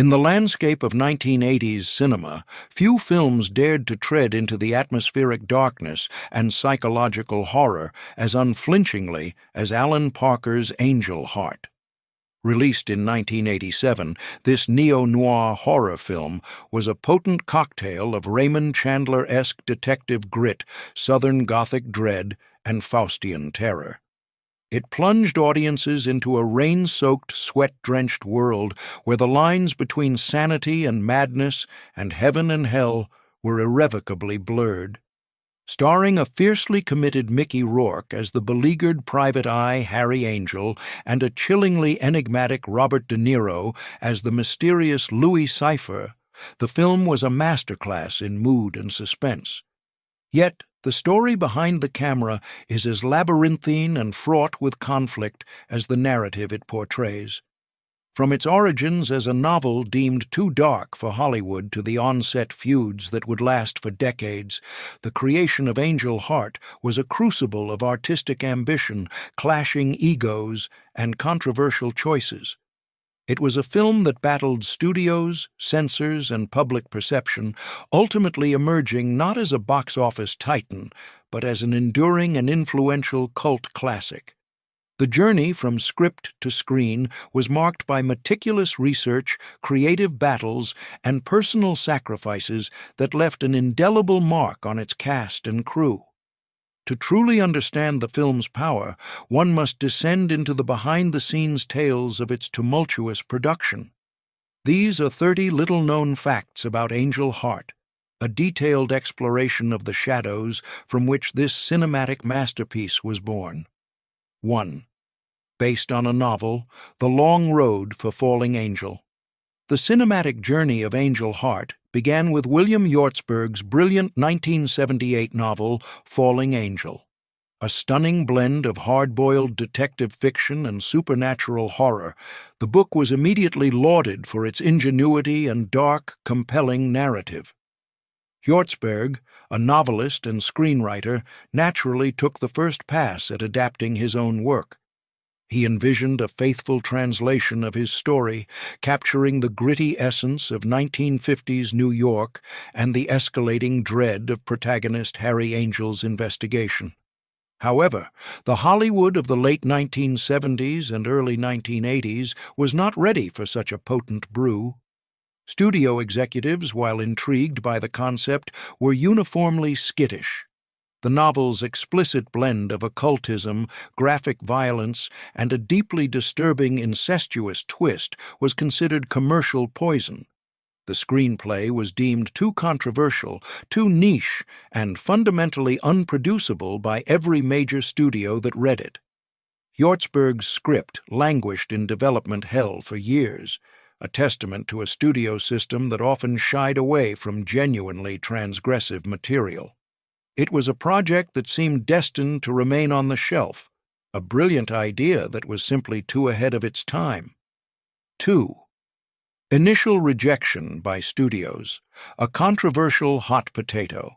In the landscape of 1980s cinema, few films dared to tread into the atmospheric darkness and psychological horror as unflinchingly as Alan Parker's Angel Heart. Released in 1987, this neo-noir horror film was a potent cocktail of Raymond Chandler-esque detective grit, Southern Gothic dread, and Faustian terror. It plunged audiences into a rain-soaked, sweat-drenched world where the lines between sanity and madness and heaven and hell were irrevocably blurred. Starring a fiercely committed Mickey Rourke as the beleaguered private eye Harry Angel and a chillingly enigmatic Robert De Niro as the mysterious Louis Cyphre, the film was a masterclass in mood and suspense. Yet, the story behind the camera is as labyrinthine and fraught with conflict as the narrative it portrays. From its origins as a novel deemed too dark for Hollywood to the on-set feuds that would last for decades, the creation of Angel Heart was a crucible of artistic ambition, clashing egos, and controversial choices. It was a film that battled studios, censors, and public perception, ultimately emerging not as a box office titan, but as an enduring and influential cult classic. The journey from script to screen was marked by meticulous research, creative battles, and personal sacrifices that left an indelible mark on its cast and crew. To truly understand the film's power, one must descend into the behind-the-scenes tales of its tumultuous production. These are 30 little-known facts about Angel Heart, a detailed exploration of the shadows from which this cinematic masterpiece was born. 1. Based on a novel, The Long Road for Falling Angel. The cinematic journey of Angel Heart began with William Hjortzberg's brilliant 1978 novel, Falling Angel. A stunning blend of hard-boiled detective fiction and supernatural horror, the book was immediately lauded for its ingenuity and dark, compelling narrative. Hjortzberg, a novelist and screenwriter, naturally took the first pass at adapting his own work. He envisioned a faithful translation of his story, capturing the gritty essence of 1950s New York and the escalating dread of protagonist Harry Angel's investigation. However, the Hollywood of the late 1970s and early 1980s was not ready for such a potent brew. Studio executives, while intrigued by the concept, were uniformly skittish. The novel's explicit blend of occultism, graphic violence, and a deeply disturbing incestuous twist was considered commercial poison. The screenplay was deemed too controversial, too niche, and fundamentally unproducible by every major studio that read it. Hjortzberg's script languished in development hell for years, a testament to a studio system that often shied away from genuinely transgressive material. It was a project that seemed destined to remain on the shelf, a brilliant idea that was simply too ahead of its time. 2. Initial rejection by studios, a controversial hot potato.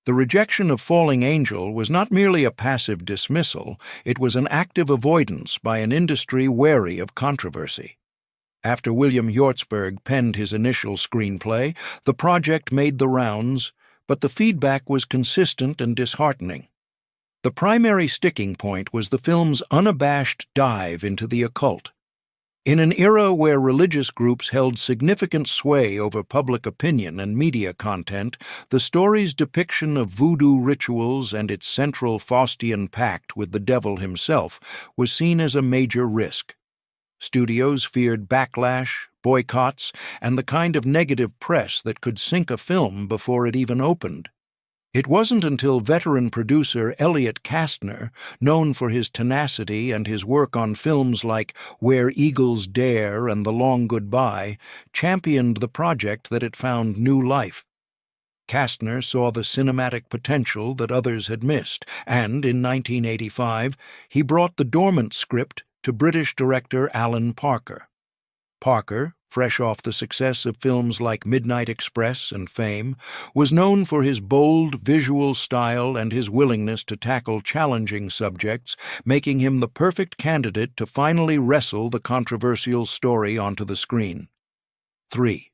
The rejection of Falling Angel was not merely a passive dismissal, it was an active avoidance by an industry wary of controversy. After William Hjortzberg penned his initial screenplay, the project made the rounds, but the feedback was consistent and disheartening. The primary sticking point was the film's unabashed dive into the occult. In an era where religious groups held significant sway over public opinion and media content, the story's depiction of voodoo rituals and its central Faustian pact with the devil himself was seen as a major risk. Studios feared backlash, boycotts, and the kind of negative press that could sink a film before it even opened. It wasn't until veteran producer Elliot Kastner, known for his tenacity and his work on films like Where Eagles Dare and The Long Goodbye, championed the project that it found new life. Kastner saw the cinematic potential that others had missed, and in 1985, he brought the dormant script to British director Alan Parker. Parker, fresh off the success of films like Midnight Express and Fame, was known for his bold visual style and his willingness to tackle challenging subjects, making him the perfect candidate to finally wrestle the controversial story onto the screen. 3.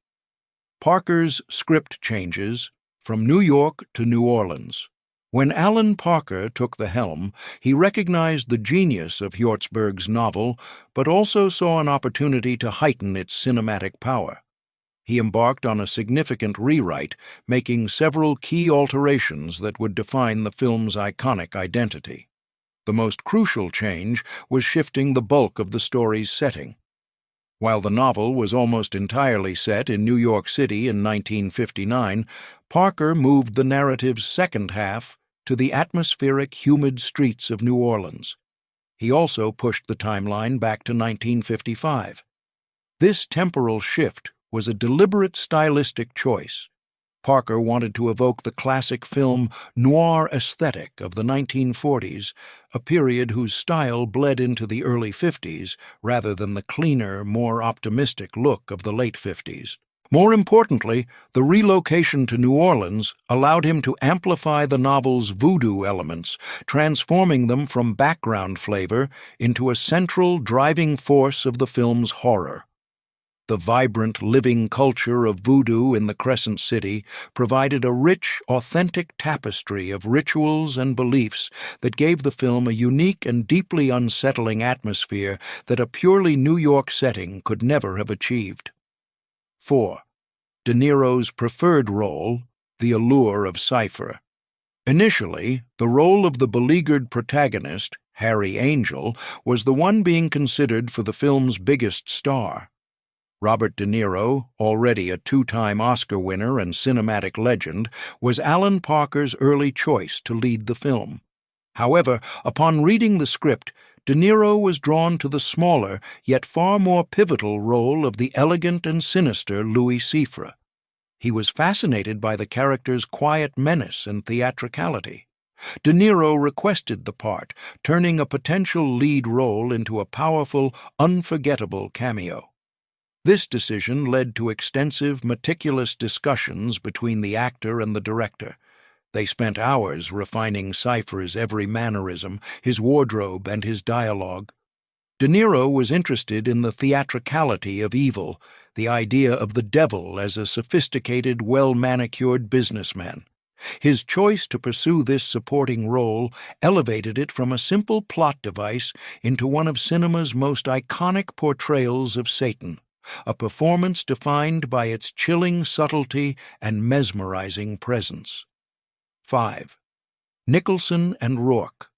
Parker's script changes from New York to New Orleans. When Alan Parker took the helm, he recognized the genius of Hjortzberg's novel, but also saw an opportunity to heighten its cinematic power. He embarked on a significant rewrite, making several key alterations that would define the film's iconic identity. The most crucial change was shifting the bulk of the story's setting. While the novel was almost entirely set in New York City in 1959, Parker moved the narrative's second half to the atmospheric, humid streets of New Orleans. He also pushed the timeline back to 1955. This temporal shift was a deliberate stylistic choice. Parker wanted to evoke the classic film noir aesthetic of the 1940s, a period whose style bled into the early 50s rather than the cleaner, more optimistic look of the late 50s. More importantly, the relocation to New Orleans allowed him to amplify the novel's voodoo elements, transforming them from background flavor into a central driving force of the film's horror. The vibrant, living culture of voodoo in the Crescent City provided a rich, authentic tapestry of rituals and beliefs that gave the film a unique and deeply unsettling atmosphere that a purely New York setting could never have achieved. 4. De Niro's preferred role, the allure of Cyphre. Initially, the role of the beleaguered protagonist, Harry Angel, was the one being considered for the film's biggest star. Robert De Niro, already a two-time Oscar winner and cinematic legend, was Alan Parker's early choice to lead the film. However, upon reading the script, De Niro was drawn to the smaller, yet far more pivotal role of the elegant and sinister Louis Cyphre. He was fascinated by the character's quiet menace and theatricality. De Niro requested the part, turning a potential lead role into a powerful, unforgettable cameo. This decision led to extensive, meticulous discussions between the actor and the director. They spent hours refining Cyphre's every mannerism, his wardrobe, and his dialogue. De Niro was interested in the theatricality of evil, the idea of the devil as a sophisticated, well-manicured businessman. His choice to pursue this supporting role elevated it from a simple plot device into one of cinema's most iconic portrayals of Satan, a performance defined by its chilling subtlety and mesmerizing presence. 5. Nicholson and Rourke.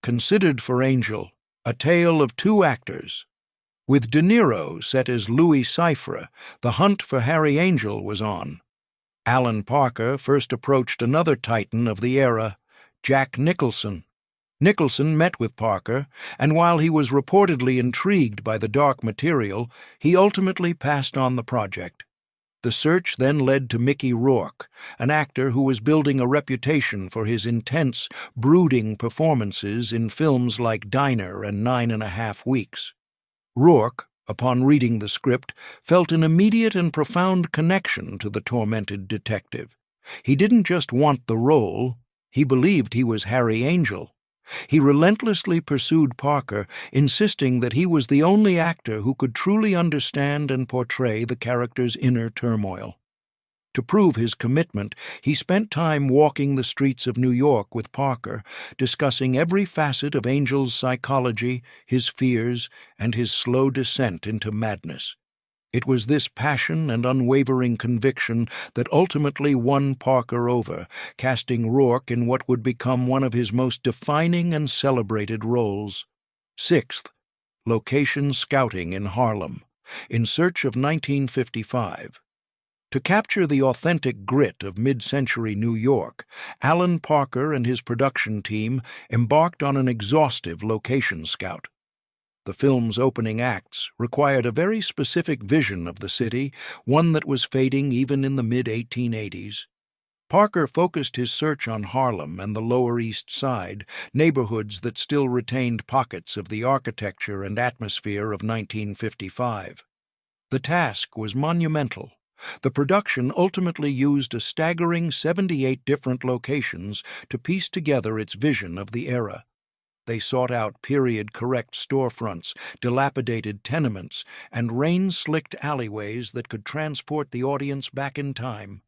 Considered for Angel, a tale of two actors. With De Niro set as Louis Cyphre, the hunt for Harry Angel was on. Alan Parker first approached another titan of the era, Jack Nicholson. Nicholson met with Parker, and while he was reportedly intrigued by the dark material, he ultimately passed on the project. The search then led to Mickey Rourke, an actor who was building a reputation for his intense, brooding performances in films like Diner and 9½ Weeks. Rourke, upon reading the script, felt an immediate and profound connection to the tormented detective. He didn't just want the role, he believed he was Harry Angel. He relentlessly pursued Parker, insisting that he was the only actor who could truly understand and portray the character's inner turmoil. To prove his commitment, he spent time walking the streets of New York with Parker, discussing every facet of Angel's psychology, his fears, and his slow descent into madness. It was this passion and unwavering conviction that ultimately won Parker over, casting Rourke in what would become one of his most defining and celebrated roles. 6th, location scouting in Harlem, in search of 1955. To capture the authentic grit of mid-century New York, Alan Parker and his production team embarked on an exhaustive location scout. The film's opening acts required a very specific vision of the city, one that was fading even in the mid-1880s. Parker focused his search on Harlem and the Lower East Side, neighborhoods that still retained pockets of the architecture and atmosphere of 1955. The task was monumental. The production ultimately used a staggering 78 different locations to piece together its vision of the era. They sought out period-correct storefronts, dilapidated tenements, and rain-slicked alleyways that could transport the audience back in time.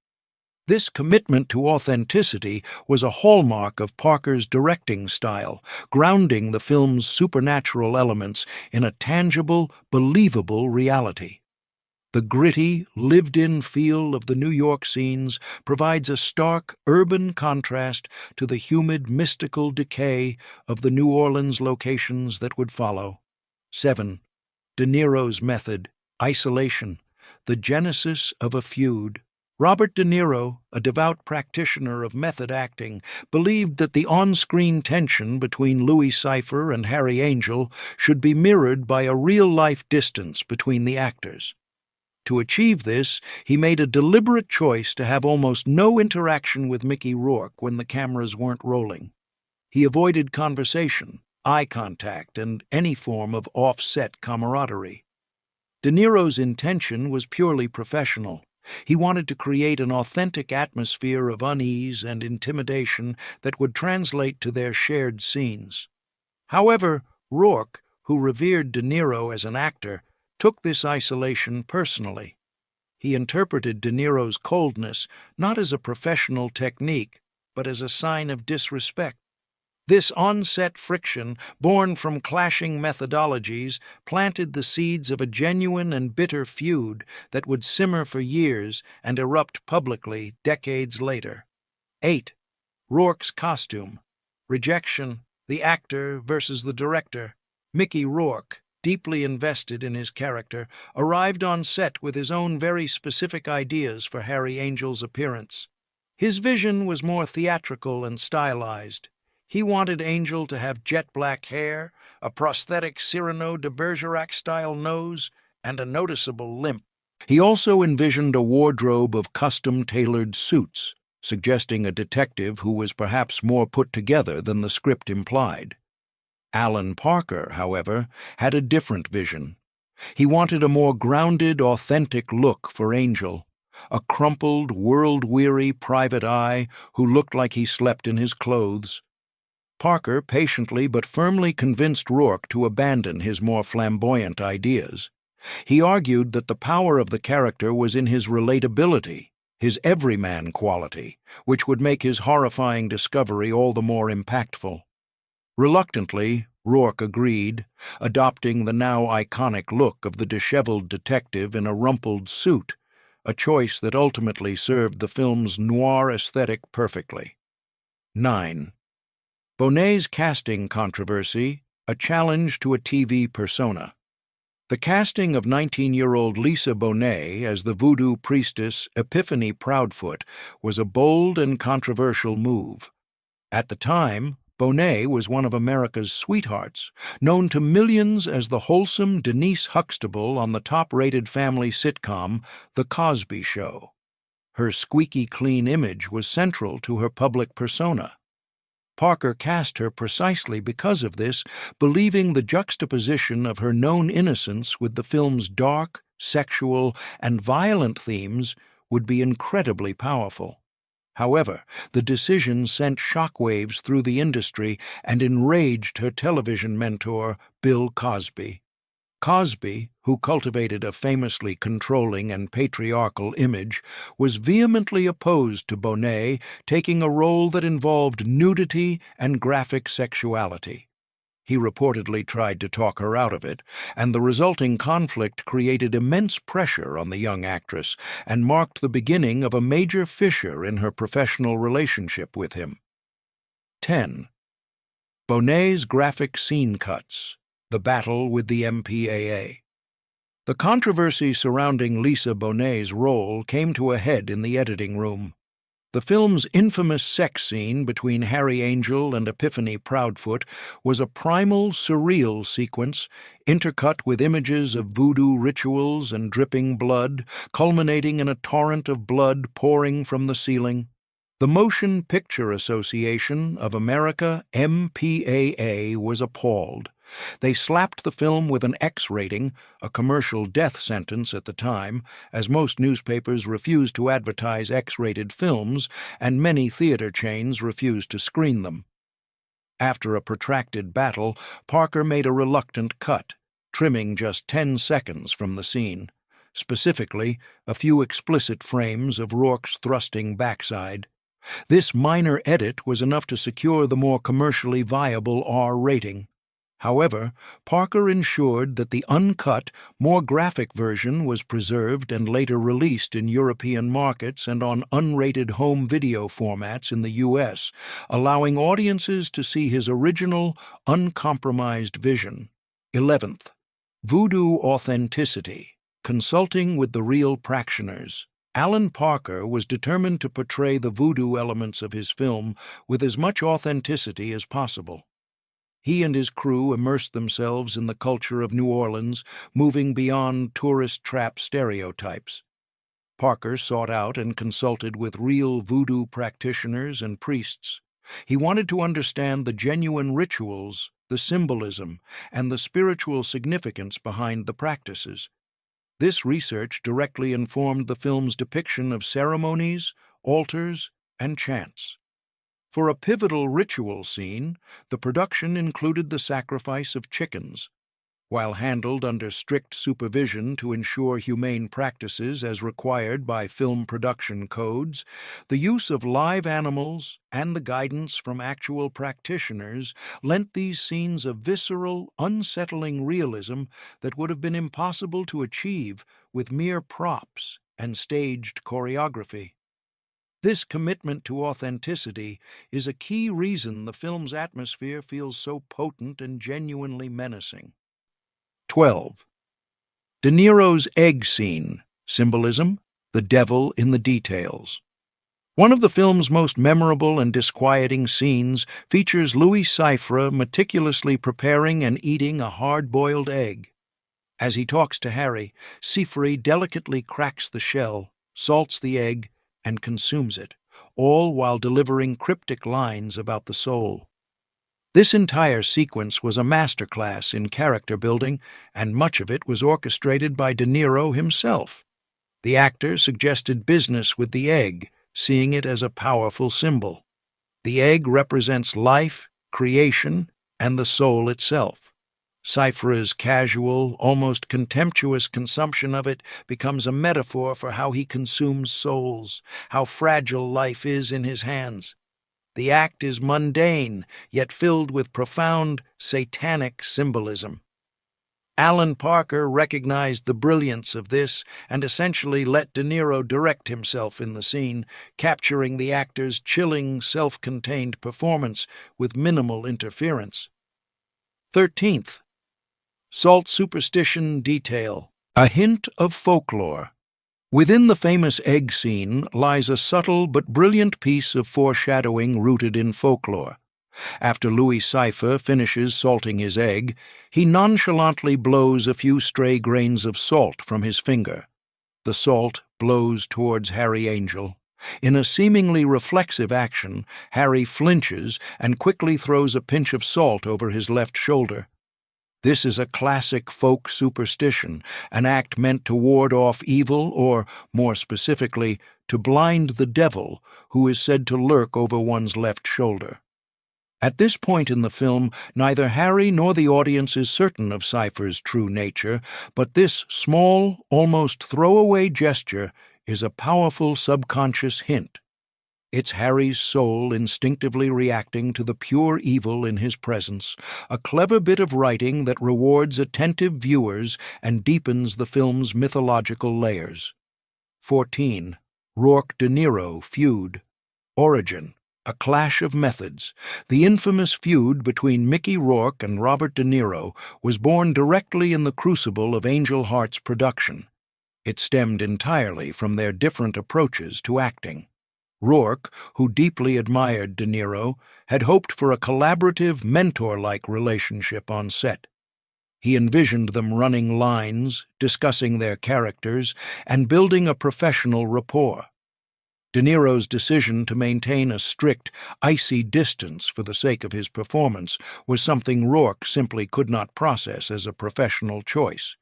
This commitment to authenticity was a hallmark of Parker's directing style, grounding the film's supernatural elements in a tangible, believable reality. The gritty, lived-in feel of the New York scenes provides a stark, urban contrast to the humid, mystical decay of the New Orleans locations that would follow. 7. De Niro's method, isolation, the genesis of a feud. Robert De Niro, a devout practitioner of method acting, believed that the on-screen tension between Louis Cyphre and Harry Angel should be mirrored by a real-life distance between the actors. To achieve this, he made a deliberate choice to have almost no interaction with Mickey Rourke when the cameras weren't rolling. He avoided conversation, eye contact, and any form of off-set camaraderie. De Niro's intention was purely professional. He wanted to create an authentic atmosphere of unease and intimidation that would translate to their shared scenes. However, Rourke, who revered De Niro as an actor, took this isolation personally. He interpreted De Niro's coldness not as a professional technique, but as a sign of disrespect. This on-set friction, born from clashing methodologies, planted the seeds of a genuine and bitter feud that would simmer for years and erupt publicly decades later. 8. Rourke's costume. Rejection, the actor versus the director. Mickey Rourke, deeply invested in his character, arrived on set with his own very specific ideas for Harry Angel's appearance. His vision was more theatrical and stylized. He wanted Angel to have jet-black hair, a prosthetic Cyrano de Bergerac-style nose, and a noticeable limp. He also envisioned a wardrobe of custom-tailored suits, suggesting a detective who was perhaps more put together than the script implied. Alan Parker, however, had a different vision. He wanted a more grounded, authentic look for Angel, a crumpled, world-weary private eye who looked like he slept in his clothes. Parker patiently but firmly convinced Rourke to abandon his more flamboyant ideas. He argued that the power of the character was in his relatability, his everyman quality, which would make his horrifying discovery all the more impactful. Reluctantly, Rourke agreed, adopting the now iconic look of the disheveled detective in a rumpled suit, a choice that ultimately served the film's noir aesthetic perfectly. 9. Bonet's casting controversy, a challenge to a TV persona. The casting of 19-year-old Lisa Bonet as the voodoo priestess Epiphany Proudfoot was a bold and controversial move. At the time, Bonet was one of America's sweethearts, known to millions as the wholesome Denise Huxtable on the top-rated family sitcom The Cosby Show. Her squeaky clean image was central to her public persona. Parker cast her precisely because of this, believing the juxtaposition of her known innocence with the film's dark, sexual, and violent themes would be incredibly powerful. However, the decision sent shockwaves through the industry and enraged her television mentor, Bill Cosby. Cosby, who cultivated a famously controlling and patriarchal image, was vehemently opposed to Bonet taking a role that involved nudity and graphic sexuality. He reportedly tried to talk her out of it, and the resulting conflict created immense pressure on the young actress and marked the beginning of a major fissure in her professional relationship with him. 10. Bonet's graphic scene cuts. The battle with the MPAA. The controversy surrounding Lisa Bonet's role came to a head in the editing room. The film's infamous sex scene between Harry Angel and Epiphany Proudfoot was a primal, surreal sequence, intercut with images of voodoo rituals and dripping blood, culminating in a torrent of blood pouring from the ceiling. The Motion Picture Association of America, MPAA, was appalled. They slapped the film with an X rating, a commercial death sentence at the time, as most newspapers refused to advertise X-rated films and many theater chains refused to screen them. After a protracted battle, Parker made a reluctant cut, trimming just 10 seconds from the scene, specifically a few explicit frames of Rourke's thrusting backside. This minor edit was enough to secure the more commercially viable R rating. However, Parker ensured that the uncut, more graphic version was preserved and later released in European markets and on unrated home video formats in the U.S., allowing audiences to see his original, uncompromised vision. 11th. Voodoo authenticity. Consulting with the real Practioners. Alan Parker was determined to portray the voodoo elements of his film with as much authenticity as possible. He and his crew immersed themselves in the culture of New Orleans, moving beyond tourist trap stereotypes. Parker sought out and consulted with real voodoo practitioners and priests. He wanted to understand the genuine rituals, the symbolism, and the spiritual significance behind the practices. This research directly informed the film's depiction of ceremonies, altars, and chants. For a pivotal ritual scene, the production included the sacrifice of chickens. While handled under strict supervision to ensure humane practices as required by film production codes, the use of live animals and the guidance from actual practitioners lent these scenes a visceral, unsettling realism that would have been impossible to achieve with mere props and staged choreography. This commitment to authenticity is a key reason the film's atmosphere feels so potent and genuinely menacing. 12. De Niro's egg scene, Symbolism, the devil in the details. One of the film's most memorable and disquieting scenes features Louis Cyphre meticulously preparing and eating a hard-boiled egg. As he talks to Harry, Cyphre delicately cracks the shell, salts the egg, and consumes it, all while delivering cryptic lines about the soul. This entire sequence was a masterclass in character building, and much of it was orchestrated by De Niro himself. The actor suggested business with the egg, seeing it as a powerful symbol. The egg represents life, creation, and the soul itself. Cyphre's casual, almost contemptuous consumption of it becomes a metaphor for how he consumes souls, how fragile life is in his hands. The act is mundane, yet filled with profound, satanic symbolism. Alan Parker recognized the brilliance of this and essentially let De Niro direct himself in the scene, capturing the actor's chilling, self-contained performance with minimal interference. 13th. Salt Superstition detail. A hint of folklore. Within the famous egg scene lies a subtle but brilliant piece of foreshadowing rooted in folklore. After Louis Cyphre finishes salting his egg, he nonchalantly blows a few stray grains of salt from his finger. The salt blows towards Harry Angel. In a seemingly reflexive action, Harry flinches and quickly throws a pinch of salt over his left shoulder. This is a classic folk superstition, an act meant to ward off evil or, more specifically, to blind the devil, who is said to lurk over one's left shoulder. At this point in the film, neither Harry nor the audience is certain of Cyphre's true nature, but this small, almost throwaway gesture is a powerful subconscious hint. It's Harry's soul instinctively reacting to the pure evil in his presence, a clever bit of writing that rewards attentive viewers and deepens the film's mythological layers. 14. Rourke-De Niro Feud. Origin. A clash of methods. The infamous feud between Mickey Rourke and Robert De Niro was born directly in the crucible of Angel Heart's production. It stemmed entirely from their different approaches to acting. Rourke, who deeply admired De Niro, had hoped for a collaborative, mentor-like relationship on set. He envisioned them running lines, discussing their characters, and building a professional rapport. De Niro's decision to maintain a strict, icy distance for the sake of his performance was something Rourke simply could not process as a professional choice.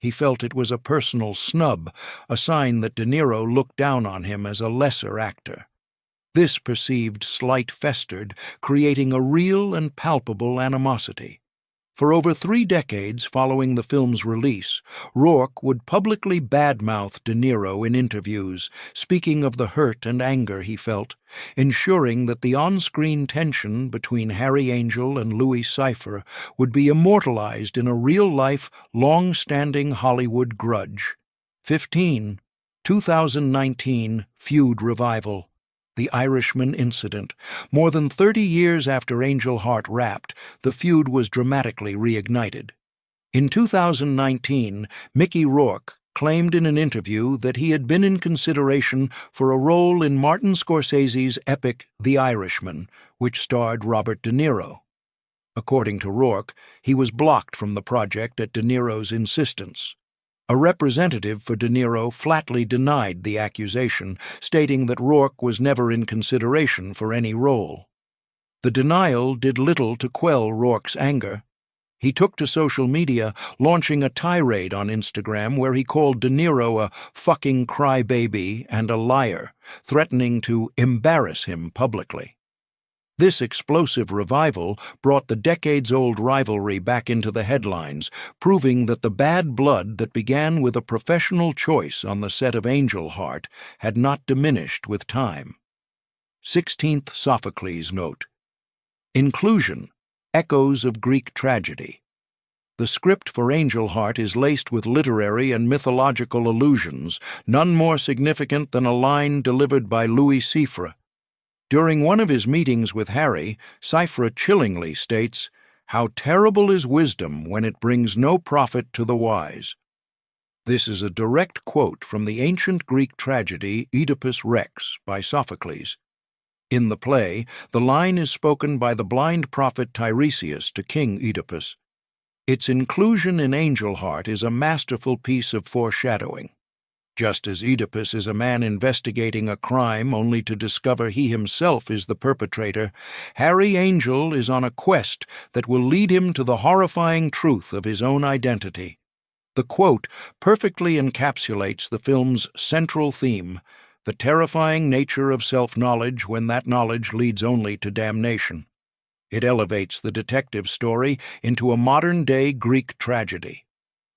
He felt it was a personal snub, a sign that De Niro looked down on him as a lesser actor. This perceived slight festered, creating a real and palpable animosity. For over 3 decades following the film's release, Rourke would publicly badmouth De Niro in interviews, speaking of the hurt and anger he felt, ensuring that the on-screen tension between Harry Angel and Louis Cyphre would be immortalized in a real-life, long-standing Hollywood grudge. 15. 2019 Feud Revival. The Irishman incident. More than 30 years after Angel Heart wrapped, the feud was dramatically reignited. In 2019, Mickey Rourke claimed in an interview that he had been in consideration for a role in Martin Scorsese's epic The Irishman, which starred Robert De Niro. According to Rourke, he was blocked from the project at De Niro's insistence. A representative for De Niro flatly denied the accusation, stating that Rourke was never in consideration for any role. The denial did little to quell Rourke's anger. He took to social media, launching a tirade on Instagram where he called De Niro a fucking crybaby and a liar, threatening to embarrass him publicly. This explosive revival brought the decades-old rivalry back into the headlines, proving that the bad blood that began with a professional choice on the set of Angel Heart had not diminished with time. 16th Sophocles Note. Inclusion: Echoes of Greek Tragedy. The script for Angel Heart is laced with literary and mythological allusions, none more significant than a line delivered by Louis Cyphre. During one of his meetings with Harry, Cyphre chillingly states, "How terrible is wisdom when it brings no profit to the wise." This is a direct quote from the ancient Greek tragedy Oedipus Rex by Sophocles. In the play, the line is spoken by the blind prophet Tiresias to King Oedipus. Its inclusion in Angel Heart is a masterful piece of foreshadowing. Just as Oedipus is a man investigating a crime only to discover he himself is the perpetrator, Harry Angel is on a quest that will lead him to the horrifying truth of his own identity. The quote perfectly encapsulates the film's central theme, the terrifying nature of self-knowledge when that knowledge leads only to damnation. It elevates the detective story into a modern-day Greek tragedy.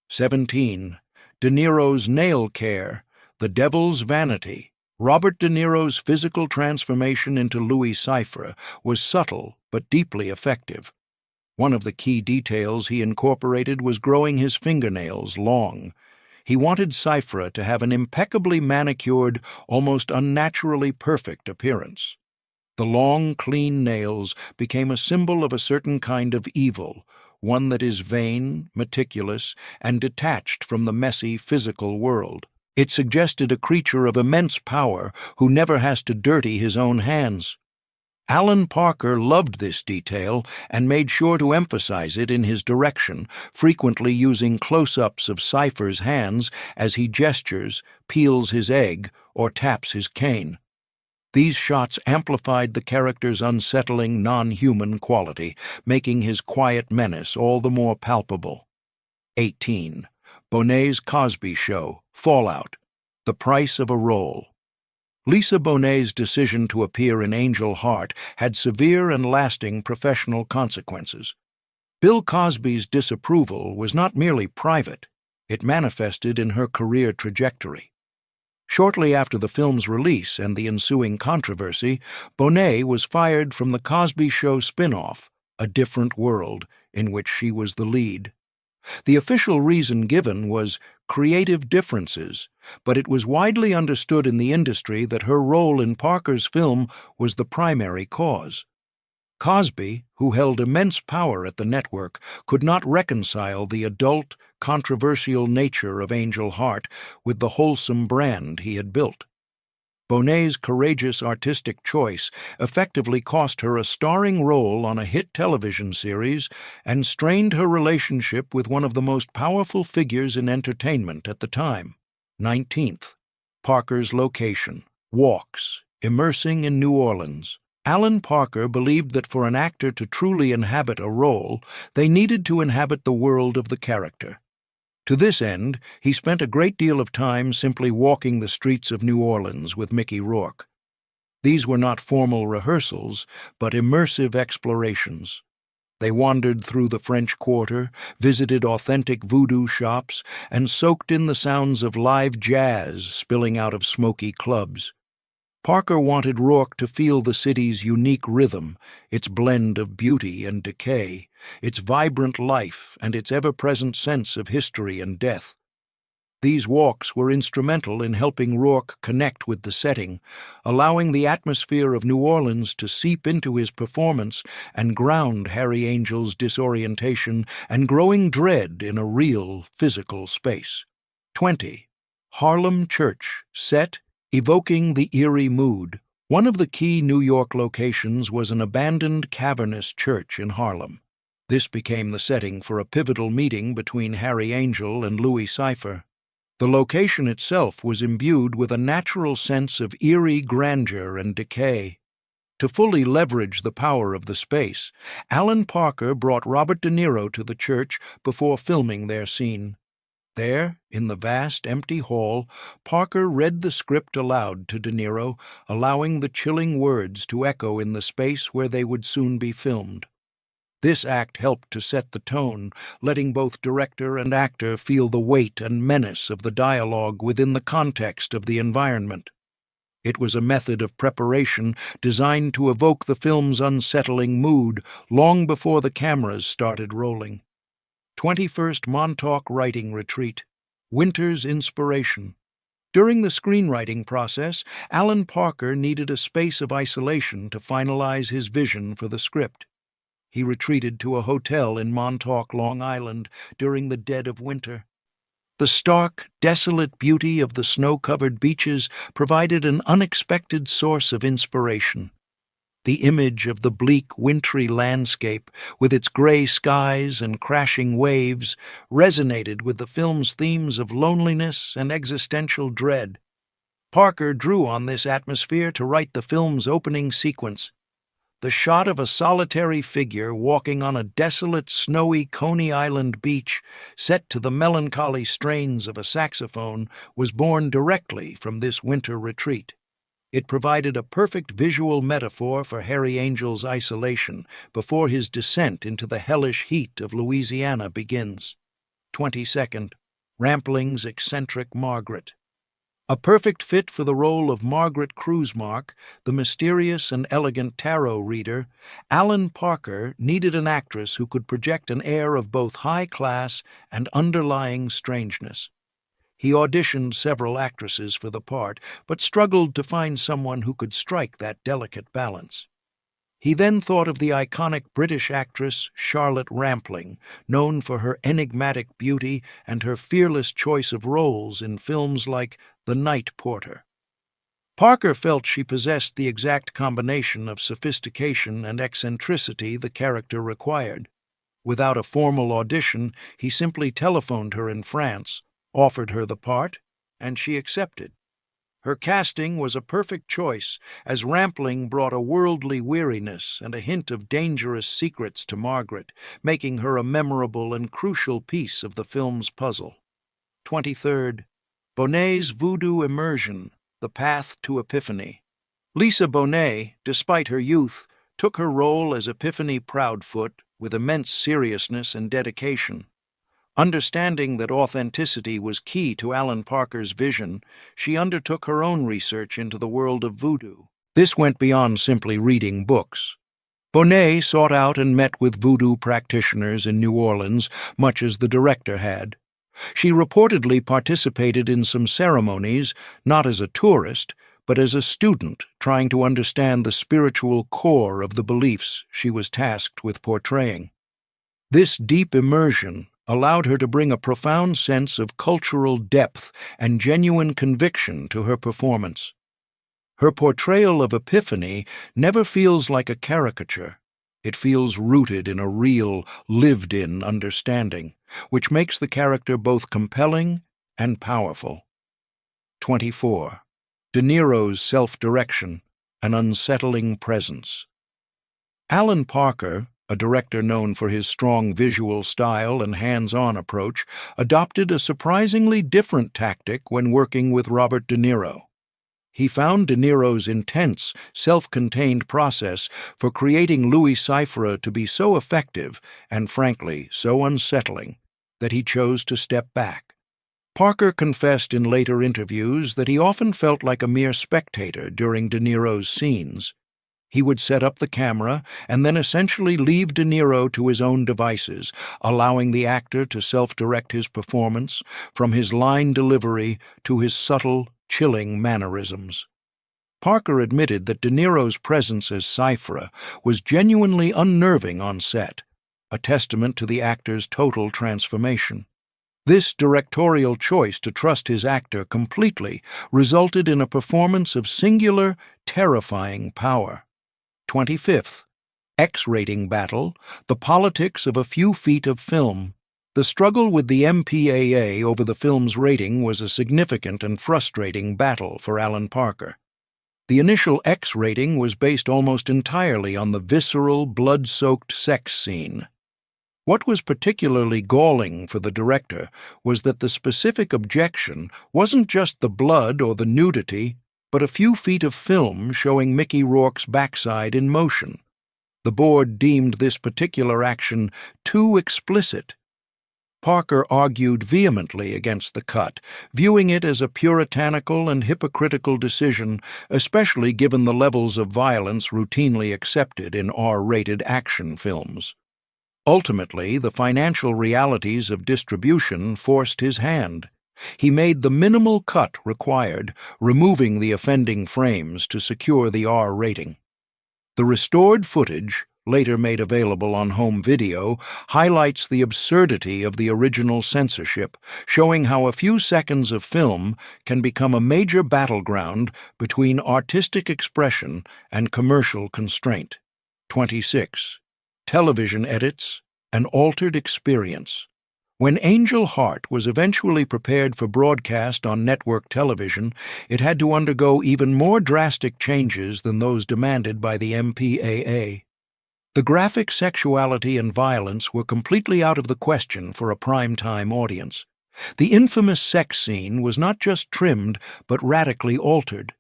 17. De Niro's nail care, The Devil's Vanity. Robert De Niro's physical transformation into Louis Cyphre was subtle but deeply effective. One of the key details he incorporated was growing his fingernails long. He wanted Cyphre to have an impeccably manicured, almost unnaturally perfect appearance. The long, clean nails became a symbol of a certain kind of evil, one that is vain, meticulous, and detached from the messy physical world. It suggested a creature of immense power who never has to dirty his own hands. Alan Parker loved this detail and made sure to emphasize it in his direction, frequently using close-ups of Cyphre's hands as he gestures, peels his egg, or taps his cane. These shots amplified the character's unsettling, non-human quality, making his quiet menace all the more palpable. 18. Bonet's Cosby Show, Fallout, The Price of a Role. Lisa Bonet's decision to appear in Angel Heart had severe and lasting professional consequences. Bill Cosby's disapproval was not merely private, it manifested in her career trajectory. Shortly after the film's release and the ensuing controversy, Bonet was fired from the Cosby Show spin-off, A Different World, in which she was the lead. The official reason given was creative differences, but it was widely understood in the industry that her role in Parker's film was the primary cause. Cosby, who held immense power at the network, could not reconcile the adult, controversial nature of Angel Heart with the wholesome brand he had built. Bonet's courageous artistic choice effectively cost her a starring role on a hit television series and strained her relationship with one of the most powerful figures in entertainment at the time. 19th. Parker's location. Walks, immersing in New Orleans. Alan Parker believed that for an actor to truly inhabit a role, they needed to inhabit the world of the character. To this end, he spent a great deal of time simply walking the streets of New Orleans with Mickey Rourke. These were not formal rehearsals, but immersive explorations. They wandered through the French Quarter, visited authentic voodoo shops, and soaked in the sounds of live jazz spilling out of smoky clubs. Parker wanted Rourke to feel the city's unique rhythm, its blend of beauty and decay, its vibrant life and its ever-present sense of history and death. These walks were instrumental in helping Rourke connect with the setting, allowing the atmosphere of New Orleans to seep into his performance and ground Harry Angel's disorientation and growing dread in a real, physical space. 20. Harlem Church, set evoking the eerie mood. One of the key New York locations was an abandoned cavernous church in Harlem. This became the setting for a pivotal meeting between Harry Angel and Louis Cyphre. The location itself was imbued with a natural sense of eerie grandeur and decay. To fully leverage the power of the space, Alan Parker brought Robert De Niro to the church before filming their scene. There, in the vast, empty hall, Parker read the script aloud to De Niro, allowing the chilling words to echo in the space where they would soon be filmed. This act helped to set the tone, letting both director and actor feel the weight and menace of the dialogue within the context of the environment. It was a method of preparation designed to evoke the film's unsettling mood long before the cameras started rolling. 21st Montauk Writing Retreat. Winter's Inspiration. During the screenwriting process, Alan Parker needed a space of isolation to finalize his vision for the script. He retreated to a hotel in Montauk, Long Island, during the dead of winter. The stark, desolate beauty of the snow-covered beaches provided an unexpected source of inspiration. The image of the bleak, wintry landscape, with its gray skies and crashing waves, resonated with the film's themes of loneliness and existential dread. Parker drew on this atmosphere to write the film's opening sequence. The shot of a solitary figure walking on a desolate, snowy Coney Island beach, set to the melancholy strains of a saxophone, was born directly from this winter retreat. It provided a perfect visual metaphor for Harry Angel's isolation before his descent into the hellish heat of Louisiana begins. 22nd, Rampling's eccentric Margaret. A perfect fit for the role of Margaret Krusemark, the mysterious and elegant tarot reader, Alan Parker needed an actress who could project an air of both high class and underlying strangeness. He auditioned several actresses for the part, but struggled to find someone who could strike that delicate balance. He then thought of the iconic British actress Charlotte Rampling, known for her enigmatic beauty and her fearless choice of roles in films like The Night Porter. Parker felt she possessed the exact combination of sophistication and eccentricity the character required. Without a formal audition, he simply telephoned her in France, offered her the part, and she accepted. Her casting was a perfect choice, as Rampling brought a worldly weariness and a hint of dangerous secrets to Margaret, making her a memorable and crucial piece of the film's puzzle. 23rd, Bonet's Voodoo Immersion, The Path to Epiphany. Lisa Bonet, despite her youth, took her role as Epiphany Proudfoot with immense seriousness and dedication. Understanding that authenticity was key to Alan Parker's vision, she undertook her own research into the world of voodoo. This went beyond simply reading books. Bonet sought out and met with voodoo practitioners in New Orleans, much as the director had. She reportedly participated in some ceremonies, not as a tourist, but as a student trying to understand the spiritual core of the beliefs she was tasked with portraying. This deep immersion allowed her to bring a profound sense of cultural depth and genuine conviction to her performance. Her portrayal of Epiphany never feels like a caricature. It feels rooted in a real, lived-in understanding, which makes the character both compelling and powerful. 24. De Niro's self-direction, an unsettling presence. Alan Parker, a director known for his strong visual style and hands-on approach, adopted a surprisingly different tactic when working with Robert De Niro. He found De Niro's intense, self-contained process for creating Louis Cyphre to be so effective and, frankly, so unsettling that he chose to step back. Parker confessed in later interviews that he often felt like a mere spectator during De Niro's scenes. He would set up the camera and then essentially leave De Niro to his own devices, allowing the actor to self-direct his performance, from his line delivery to his subtle, chilling mannerisms. Parker admitted that De Niro's presence as Cyphre was genuinely unnerving on set, a testament to the actor's total transformation. This directorial choice to trust his actor completely resulted in a performance of singular, terrifying power. 25th, X-rating battle, the politics of a few feet of film. The struggle with the MPAA over the film's rating was a significant and frustrating battle for Alan Parker. The initial X rating was based almost entirely on the visceral, blood-soaked sex scene. What was particularly galling for the director was that the specific objection wasn't just the blood or the nudity, but a few feet of film showing Mickey Rourke's backside in motion. The board deemed this particular action too explicit. Parker argued vehemently against the cut, viewing it as a puritanical and hypocritical decision, especially given the levels of violence routinely accepted in R-rated action films. Ultimately, the financial realities of distribution forced his hand. He made the minimal cut required, removing the offending frames to secure the R rating. The restored footage, later made available on home video, highlights the absurdity of the original censorship, showing how a few seconds of film can become a major battleground between artistic expression and commercial constraint. 26. Television edits, an altered experience. When Angel Heart was eventually prepared for broadcast on network television, it had to undergo even more drastic changes than those demanded by the MPAA. The graphic sexuality and violence were completely out of the question for a prime-time audience. The infamous sex scene was not just trimmed, but radically altered.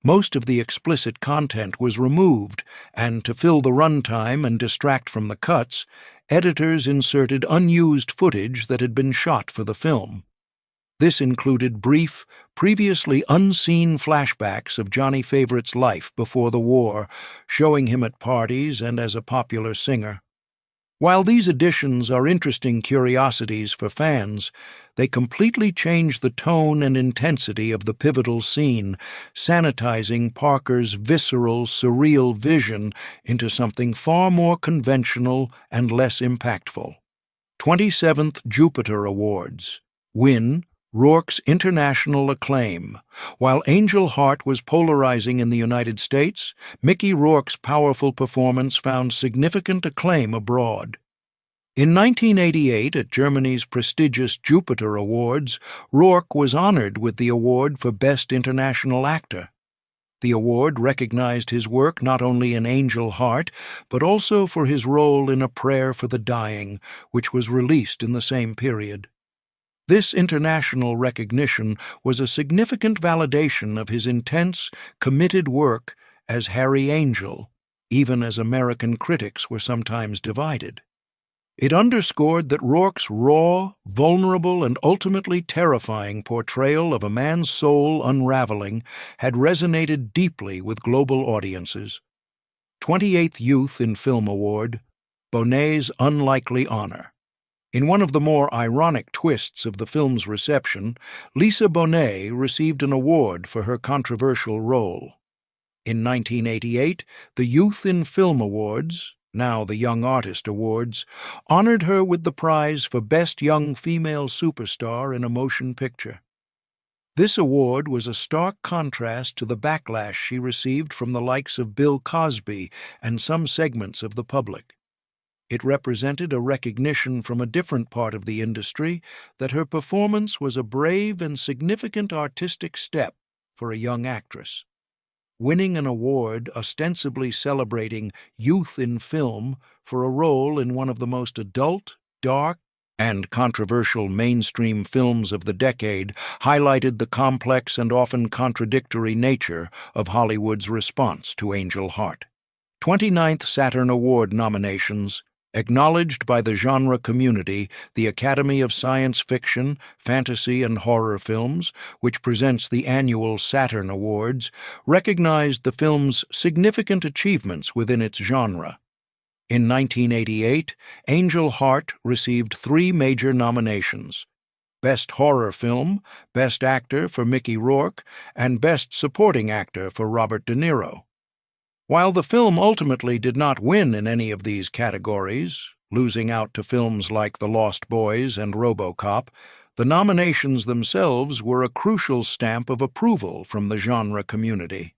Most of the explicit content was removed, and to fill the runtime and distract from the cuts, editors inserted unused footage that had been shot for the film. This included brief, previously unseen flashbacks of Johnny Favorite's life before the war, showing him at parties and as a popular singer. While these additions are interesting curiosities for fans, they completely change the tone and intensity of the pivotal scene, sanitizing Parker's visceral, surreal vision into something far more conventional and less impactful. 27th Jupiter Awards. Win, Rourke's international acclaim. While Angel Heart was polarizing in the United States, Mickey Rourke's powerful performance found significant acclaim abroad. In 1988, at Germany's prestigious Jupiter Awards, Rourke was honored with the award for Best International Actor. The award recognized his work not only in Angel Heart, but also for his role in A Prayer for the Dying, which was released in the same period. This international recognition was a significant validation of his intense, committed work as Harry Angel, even as American critics were sometimes divided. It underscored that Rourke's raw, vulnerable, and ultimately terrifying portrayal of a man's soul unraveling had resonated deeply with global audiences. 28th Youth in Film Award, Bonet's Unlikely Honor. In one of the more ironic twists of the film's reception, Lisa Bonet received an award for her controversial role. In 1988, the Youth in Film Awards, now the Young Artist Awards, honored her with the prize for Best Young Female Superstar in a Motion Picture. This award was a stark contrast to the backlash she received from the likes of Bill Cosby and some segments of the public. It represented a recognition from a different part of the industry that her performance was a brave and significant artistic step for a young actress. Winning an award ostensibly celebrating youth in film for a role in one of the most adult, dark, and controversial mainstream films of the decade highlighted the complex and often contradictory nature of Hollywood's response to Angel Heart. 29th Saturn Award nominations. Acknowledged by the genre community, the Academy of Science Fiction, Fantasy, and Horror Films, which presents the annual Saturn Awards, recognized the film's significant achievements within its genre. In 1988, Angel Heart received 3 major nominations: Best Horror Film, Best Actor for Mickey Rourke, and Best Supporting Actor for Robert De Niro. While the film ultimately did not win in any of these categories, losing out to films like The Lost Boys and RoboCop, the nominations themselves were a crucial stamp of approval from the genre community.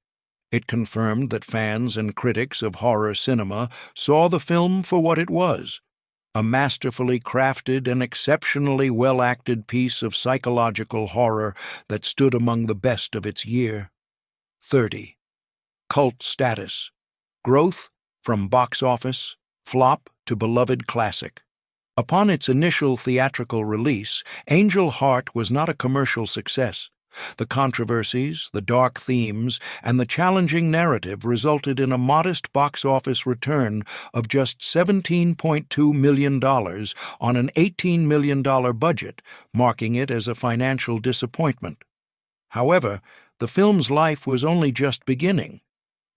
It confirmed that fans and critics of horror cinema saw the film for what it was: a masterfully crafted and exceptionally well-acted piece of psychological horror that stood among the best of its year. 30. Cult status. Growth from box office, flop to beloved classic. Upon its initial theatrical release, Angel Heart was not a commercial success. The controversies, the dark themes, and the challenging narrative resulted in a modest box office return of just $17.2 million on an $18 million budget, marking it as a financial disappointment. However, the film's life was only just beginning.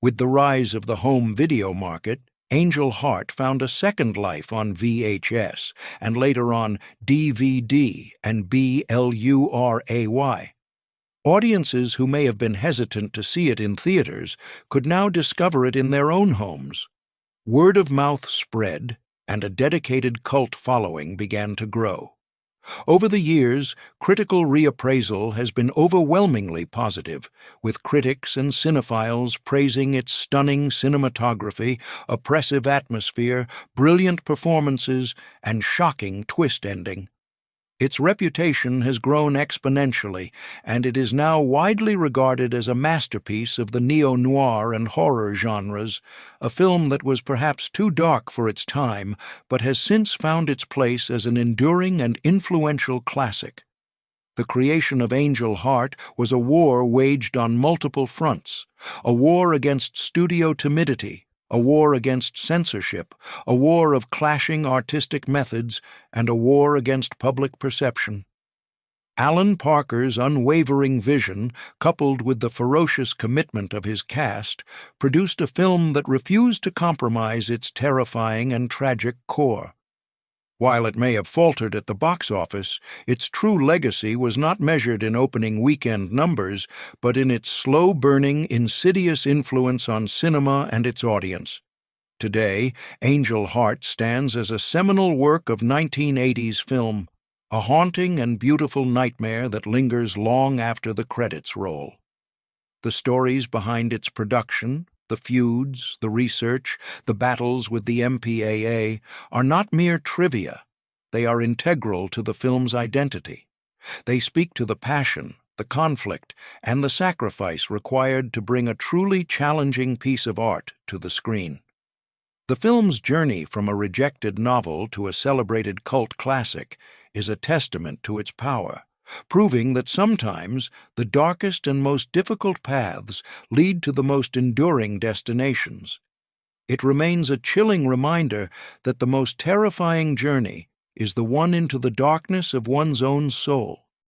With the rise of the home video market, Angel Heart found a second life on VHS and later on DVD and BLURAY. Audiences who may have been hesitant to see it in theaters could now discover it in their own homes. Word of mouth spread, and a dedicated cult following began to grow. Over the years, critical reappraisal has been overwhelmingly positive, with critics and cinephiles praising its stunning cinematography, oppressive atmosphere, brilliant performances, and shocking twist ending. Its reputation has grown exponentially, and it is now widely regarded as a masterpiece of the neo-noir and horror genres, a film that was perhaps too dark for its time, but has since found its place as an enduring and influential classic. The creation of Angel Heart was a war waged on multiple fronts: a war against studio timidity, a war against censorship, a war of clashing artistic methods, and a war against public perception. Alan Parker's unwavering vision, coupled with the ferocious commitment of his cast, produced a film that refused to compromise its terrifying and tragic core. While it may have faltered at the box office, its true legacy was not measured in opening weekend numbers, but in its slow-burning, insidious influence on cinema and its audience. Today, Angel Heart stands as a seminal work of 1980s film, a haunting and beautiful nightmare that lingers long after the credits roll. The stories behind its production, the feuds, the research, the battles with the MPAA are not mere trivia. They are integral to the film's identity. They speak to the passion, the conflict, and the sacrifice required to bring a truly challenging piece of art to the screen. The film's journey from a rejected novel to a celebrated cult classic is a testament to its power, proving that sometimes the darkest and most difficult paths lead to the most enduring destinations. It remains a chilling reminder that the most terrifying journey is the one into the darkness of one's own soul.